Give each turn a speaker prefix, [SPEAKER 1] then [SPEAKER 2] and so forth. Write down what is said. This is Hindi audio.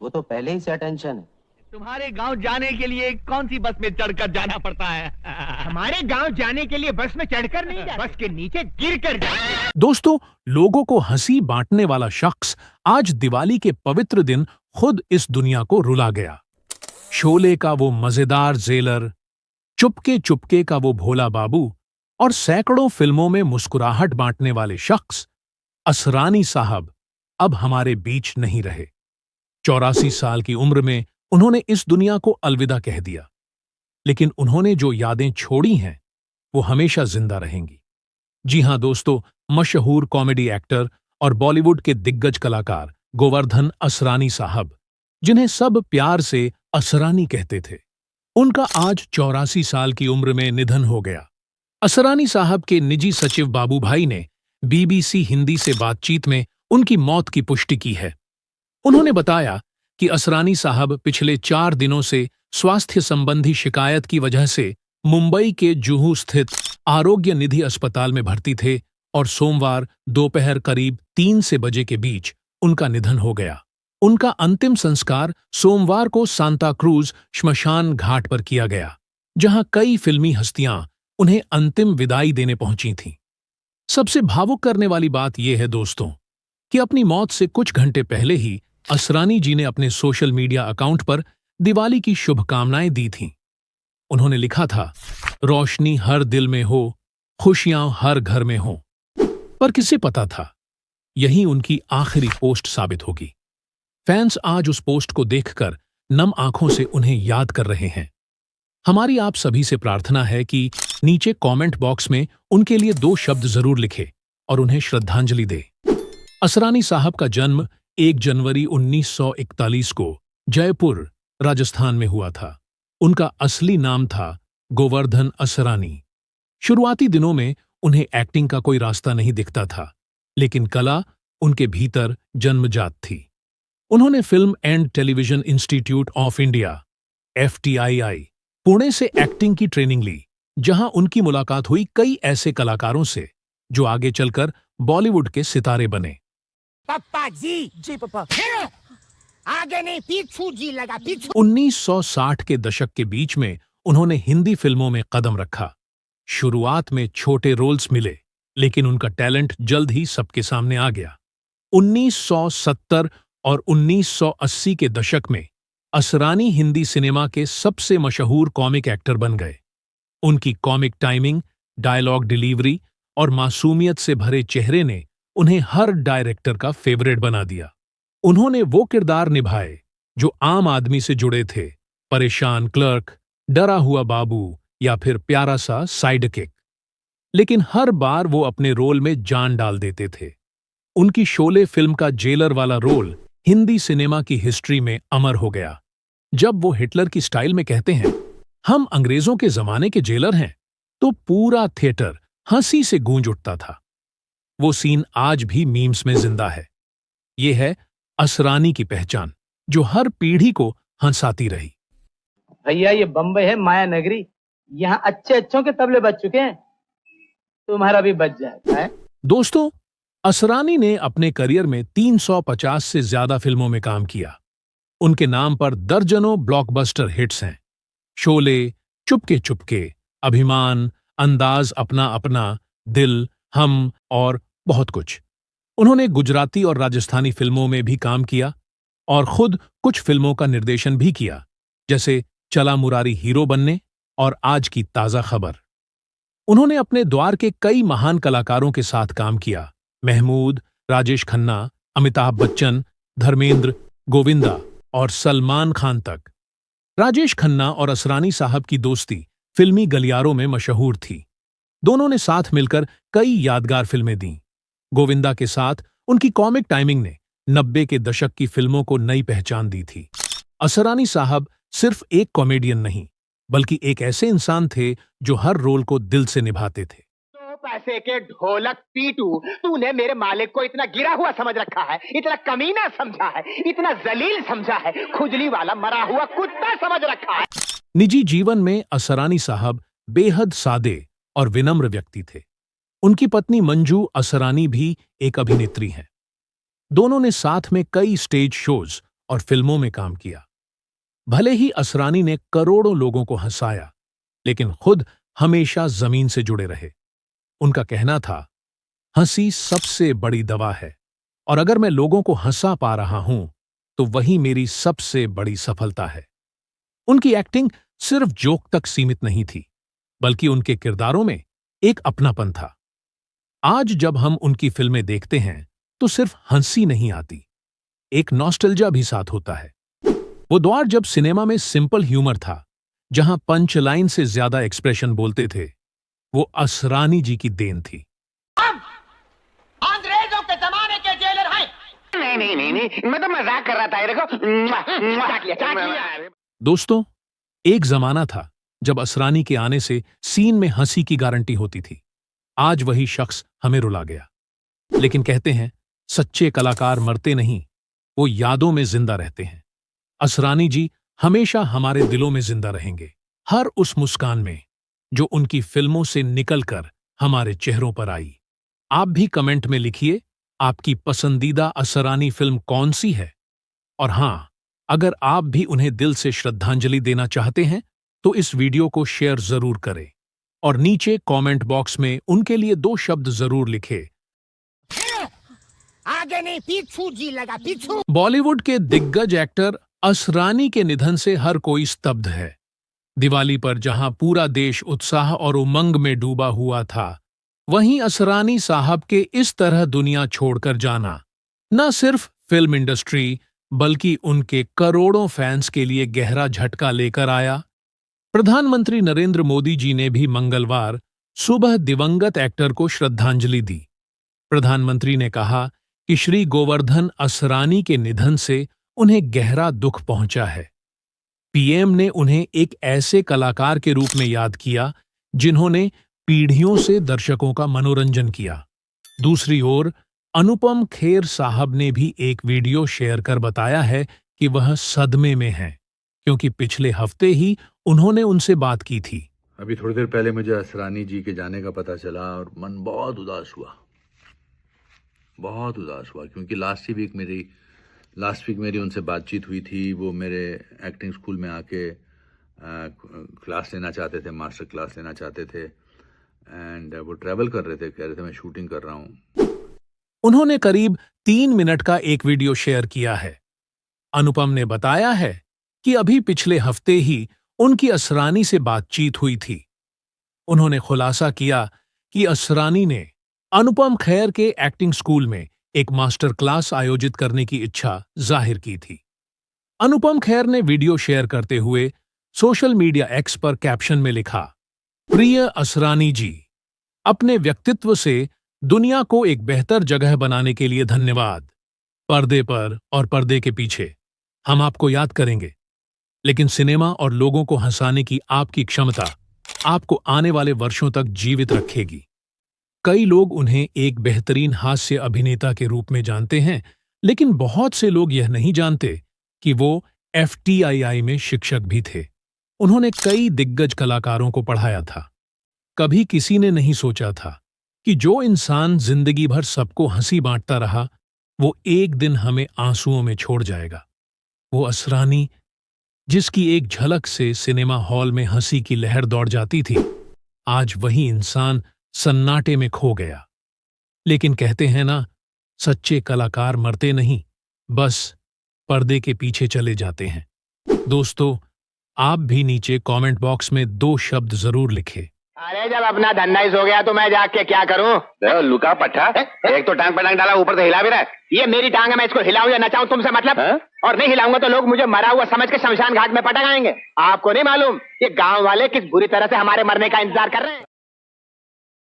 [SPEAKER 1] वो तो पहले ही से अटेंशन है।
[SPEAKER 2] तुम्हारे गांव जाने के लिए कौन सी बस में चढ़कर जाना पड़ता है?
[SPEAKER 3] हमारे गांव जाने के लिए बस में चढ़कर नहीं जाते, बस के नीचे गिरकर जाते।
[SPEAKER 4] दोस्तों, लोगों को हंसी बांटने वाला शख्स आज दिवाली के पवित्र दिन खुद इस दुनिया को रुला गया। शोले का वो मजेदार जेलर, चुपके चुपके का वो भोला बाबू और सैकड़ों फिल्मों में मुस्कुराहट बांटने वाले शख्स असरानी साहब अब हमारे बीच नहीं रहे। 84 साल की उम्र में उन्होंने इस दुनिया को अलविदा कह दिया, लेकिन उन्होंने जो यादें छोड़ी हैं वो हमेशा जिंदा रहेंगी। जी हां दोस्तों, मशहूर कॉमेडी एक्टर और बॉलीवुड के दिग्गज कलाकार गोवर्धन असरानी साहब, जिन्हें सब प्यार से असरानी कहते थे, उनका आज 84 साल की उम्र में निधन हो गया। असरानी साहब के निजी सचिव बाबू भाई ने BBC हिंदी से बातचीत में उनकी मौत की पुष्टि की है। उन्होंने बताया कि असरानी साहब पिछले 4 दिनों से स्वास्थ्य संबंधी शिकायत की वजह से मुंबई के जुहू स्थित आरोग्य निधि अस्पताल में भर्ती थे और सोमवार दोपहर करीब 3 से बजे के बीच उनका निधन हो गया। उनका अंतिम संस्कार सोमवार को सांता क्रूज श्मशान घाट पर किया गया, जहां कई फिल्मी हस्तियां उन्हें अंतिम विदाई देने पहुंची थीं। सबसे भावुक करने वाली बात यह है दोस्तों कि अपनी मौत से कुछ घंटे पहले ही असरानी जी ने अपने सोशल मीडिया अकाउंट पर दिवाली की शुभकामनाएं दी थीं। उन्होंने लिखा था, रोशनी हर दिल में हो, खुशियां हर घर में हो। पर किसे पता था यही उनकी आखिरी पोस्ट साबित होगी। फैंस आज उस पोस्ट को देखकर नम आंखों से उन्हें याद कर रहे हैं। हमारी आप सभी से प्रार्थना है कि नीचे कमेंट बॉक्स में उनके लिए 2 शब्द जरूर लिखें और उन्हें श्रद्धांजलि दें। असरानी साहब का जन्म 1 जनवरी 1941 को जयपुर, राजस्थान में हुआ था। उनका असली नाम था गोवर्धन असरानी। शुरुआती दिनों में उन्हें एक्टिंग का कोई रास्ता नहीं दिखता था, लेकिन कला उनके भीतर जन्मजात थी। उन्होंने film and television institute of India FTII Pune से एक्टिंग की ट्रेनिंग ली, जहां उनकी मुलाकात हुई कई ऐसे कलाकारों से जो आगे चलकर बॉलीवुड के सितारे बने।
[SPEAKER 3] पापा जी पापा, आगे नहीं पीछू जी लगा पीछू।
[SPEAKER 4] 1960 के दशक के बीच में उन्होंने हिंदी फिल्मों में कदम रखा। शुरुआत में छोटे रोल्स मिले, लेकिन उनका टैलेंट जल्द ही सबके सामने आ गया। 1970 और 1980 के दशक में असरानी हिंदी सिनेमा के सबसे मशहूर कॉमिक एक्टर बन गए। उनकी कॉमिक टाइमिंग, डायलॉग डिलीवरी और मासूमियत से भरे चेहरे ने उन्हें हर डायरेक्टर का फेवरेट बना दिया। उन्होंने वो किरदार निभाए जो आम आदमी से जुड़े थे, परेशान क्लर्क, डरा हुआ बाबू या फिर प्यारा सा साइडकिक, लेकिन हर बार वो अपने रोल में जान डाल देते थे। उनकी शोले फिल्म का जेलर वाला रोल हिंदी सिनेमा की हिस्ट्री में अमर हो गया। जब वो हिटलर की स्टाइल में कहते हैं, हम अंग्रेजों के जमाने के जेलर हैं, तो पूरा थिएटर हंसी से गूंज उठता था। वो सीन आज भी मीम्स में जिंदा है। ये है असरानी की पहचान, जो हर पीढ़ी को हंसाती रही।
[SPEAKER 1] भैया ये बम्बई है माया नगरी, यहाँ अच्छे अच्छों के तबले बज चुके हैं, तुम्हारा भी बज जाएगा है?
[SPEAKER 4] दोस्तों, असरानी ने अपने करियर में 350 से ज्यादा फिल्मों में काम किया। उनके नाम पर दर्जनों ब्लॉकबस्टर हिट्स हैं। शोले, चुपके चुपके, अभिमान, अंदाज अपना अपना, दिल, हम और बहुत कुछ। उन्होंने गुजराती और राजस्थानी फिल्मों में भी काम किया और खुद कुछ फिल्मों का निर्देशन भी किया, जैसे चला मुरारी हीरो बनने और आज की ताजा खबर। उन्होंने अपने द्वार के कई महान कलाकारों के साथ काम किया, महमूद, राजेश खन्ना, अमिताभ बच्चन, धर्मेंद्र, गोविंदा और सलमान खान तक। राजेश खन्ना और असरानी साहब की दोस्ती फिल्मी गलियारों में मशहूर थी। दोनों ने साथ मिलकर कई यादगार फिल्में दीं। गोविंदा के साथ उनकी कॉमिक टाइमिंग ने 90 के दशक की फिल्मों को नई पहचान दी थी। असरानी साहब सिर्फ एक कॉमेडियन नहीं, बल्कि एक ऐसे इंसान थे जो हर रोल को दिल से निभाते थे।
[SPEAKER 3] तो पैसे के ढोलक पीटू, तूने मेरे मालिक को इतना गिरा हुआ समझ रखा है, इतना कमीना समझा है, इतना जलील समझा है, खुजली वाला मरा हुआ कुत्ता समझ रखा है।
[SPEAKER 4] निजी जीवन में असरानी साहब बेहद सादे और विनम्र व्यक्ति थे। उनकी पत्नी मंजू असरानी भी एक अभिनेत्री हैं। दोनों ने साथ में कई स्टेज शोज और फिल्मों में काम किया। भले ही असरानी ने करोड़ों लोगों को हंसाया, लेकिन खुद हमेशा जमीन से जुड़े रहे। उनका कहना था, हंसी सबसे बड़ी दवा है और अगर मैं लोगों को हंसा पा रहा हूं तो वही मेरी सबसे बड़ी सफलता है। उनकी एक्टिंग सिर्फ जोक तक सीमित नहीं थी, बल्कि उनके किरदारों में एक अपनापन था। आज जब हम उनकी फिल्में देखते हैं तो सिर्फ हंसी नहीं आती, एक नॉस्टैल्जिया भी साथ होता है। वो दौर जब सिनेमा में सिंपल ह्यूमर था, जहां पंच लाइन से ज्यादा एक्सप्रेशन बोलते थे, वो असरानी जी की देन थी।
[SPEAKER 3] अंग्रेजों के जमाने के जेलर हैं। नहीं, मैं तो मजाक कर रहा था। ये देखो,
[SPEAKER 4] दोस्तों, एक जमाना था जब असरानी के आने से सीन में हंसी की गारंटी होती थी। आज वही शख्स हमें रुला गया, लेकिन कहते हैं सच्चे कलाकार मरते नहीं, वो यादों में जिंदा रहते हैं। असरानी जी हमेशा हमारे दिलों में जिंदा रहेंगे, हर उस मुस्कान में जो उनकी फिल्मों से निकलकर हमारे चेहरों पर आई। आप भी कमेंट में लिखिए आपकी पसंदीदा असरानी फिल्म कौन सी है, और हां, अगर आप भी उन्हें दिल से श्रद्धांजलि देना चाहते हैं तो इस वीडियो को शेयर जरूर करें और नीचे कमेंट बॉक्स में उनके लिए 2 शब्द जरूर लिखें।
[SPEAKER 3] आगे नहीं, पीछू जी लगा, पीछू।
[SPEAKER 4] बॉलीवुड के दिग्गज एक्टर असरानी के निधन से हर कोई स्तब्ध है। दिवाली पर जहां पूरा देश उत्साह और उमंग में डूबा हुआ था, वहीं असरानी साहब के इस तरह दुनिया छोड़कर जाना न सिर्फ फिल्म इंडस्ट्री बल्कि उनके करोड़ों फैंस के लिए गहरा झटका लेकर आया। प्रधानमंत्री नरेंद्र मोदी जी ने भी मंगलवार सुबह दिवंगत एक्टर को श्रद्धांजलि दी। प्रधानमंत्री ने कहा कि श्री गोवर्धन असरानी के निधन से उन्हें गहरा दुख पहुंचा है। पीएम ने उन्हें एक ऐसे कलाकार के रूप में याद किया जिन्होंने पीढ़ियों से दर्शकों का मनोरंजन किया। दूसरी ओर अनुपम खेर साहब ने भी एक वीडियो शेयर कर बताया है कि वह सदमे में हैं, क्योंकि पिछले हफ्ते ही उन्होंने उनसे बात की थी।
[SPEAKER 5] अभी थोड़ी देर पहले मुझे असरानी जी के जाने का पता चला और मन बहुत उदास हुआ, क्योंकि लास्ट वीक मेरी उनसे बातचीत हुई थी। वो मेरे एक्टिंग स्कूल में आके क्लास लेना चाहते थे, मास्टर क्लास लेना चाहते थे, एंड वो ट्रैवल कर रहे थे, कह रहे थे मैं शूटिंग कर रहा हूँ।
[SPEAKER 4] उन्होंने करीब 3 मिनट का एक वीडियो शेयर किया है। अनुपम ने बताया है कि अभी पिछले हफ्ते ही उनकी असरानी से बातचीत हुई थी। उन्होंने खुलासा किया कि असरानी ने अनुपम खेर के एक्टिंग स्कूल में एक मास्टर क्लास आयोजित करने की इच्छा जाहिर की थी। अनुपम खेर ने वीडियो शेयर करते हुए सोशल मीडिया एक्स पर कैप्शन में लिखा, प्रिय असरानी जी, अपने व्यक्तित्व से दुनिया को एक बेहतर जगह बनाने के लिए धन्यवाद। पर्दे पर और पर्दे के पीछे हम आपको याद करेंगे, लेकिन सिनेमा और लोगों को हंसाने की आपकी क्षमता आपको आने वाले वर्षों तक जीवित रखेगी। कई लोग उन्हें एक बेहतरीन हास्य अभिनेता के रूप में जानते हैं, लेकिन बहुत से लोग यह नहीं जानते कि वो FTII में शिक्षक भी थे। उन्होंने कई दिग्गज कलाकारों को पढ़ाया था। कभी किसी ने नहीं सोचा था कि जो इंसान जिंदगी भर सबको हंसी बांटता रहा, वो एक दिन हमें आंसुओं में छोड़ जाएगा। वो असरानी, जिसकी एक झलक से सिनेमा हॉल में हंसी की लहर दौड़ जाती थी, आज वही इंसान सन्नाटे में खो गया। लेकिन कहते हैं ना, सच्चे कलाकार मरते नहीं, बस पर्दे के पीछे चले जाते हैं। दोस्तों, आप भी नीचे कमेंट बॉक्स में 2 शब्द जरूर लिखें।
[SPEAKER 3] अरे जब अपना धंधा ही हो गया तो मैं जाके क्या करूं? लुका पट्टा, एक तो टांग पर टांग डाला, ऊपर से हिला भी रहा है। ये मेरी टांग है, मैं इसको हिलाऊं या नचाऊं तुमसे मतलब? और नहीं हिलाऊंगा तो लोग मुझे मरा हुआ समझ के शमशान घाट में पटक आएंगे। आपको नहीं मालूम ये गांव वाले किस बुरी तरह से हमारे मरने का इंतजार कर रहे हैं।